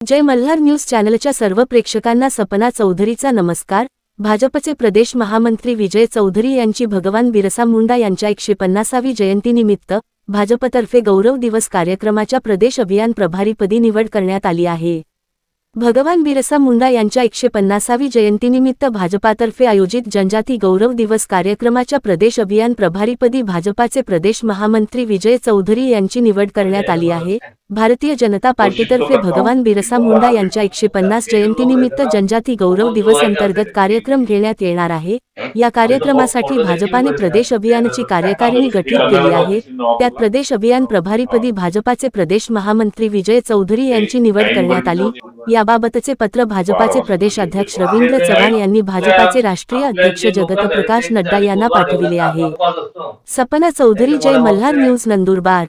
जय Malhar news चॅनलच्या सर्व प्रेक्षकांना सपना चौधरीचा नमस्कार। भाजपचे प्रदेश महामंत्री विजय चौधरी यांची भगवान बिरसा मुंडा यांच्या 150वी जयंतीनिमित्त भाजपतर्फे गौरव दिवस कार्यक्रमाच्या प्रदेश अभियान प्रभारीपदी निवड करण्यात आली आहे। भगवान बिरसा मुंडा यांच्या 150वी जयंतीनिमित्त भाजपातर्फे आयोजित जनजाती गौरव दिवस कार्यक्रमाच्या प्रदेश अभियान प्रभारीपदी भाजपाचे प्रदेश महामंत्री विजय चौधरी यांची निवड करण्यात आली आहे। भारतीय जनता पार्टीतर्फे भगवान बिरसा मुंडा यांच्या 150 जयंतीनिमित्त जनजाती गौरव दिवस अंतर्गत कार्यक्रम घेण्यात येणार आहे। या कार्यक्रमासाठी भाजपाने प्रदेश अभियानची कार्यकारिणी गठीत केली आहे। त्यात प्रदेश अभियान प्रभारीपदी भाजपाचे प्रदेश महामंत्री विजय चौधरी यांची निवड करण्यात आली। याबाबतचे पत्र भाजपाचे प्रदेशाध्यक्ष रवींद्र चव्हाण यांनी भाजपाचे राष्ट्रीय अध्यक्ष जगत प्रकाश नड्डा यांना पाठविले आहे। सपना चौधरी, जय मल्हार न्यूज, नंदुरबार।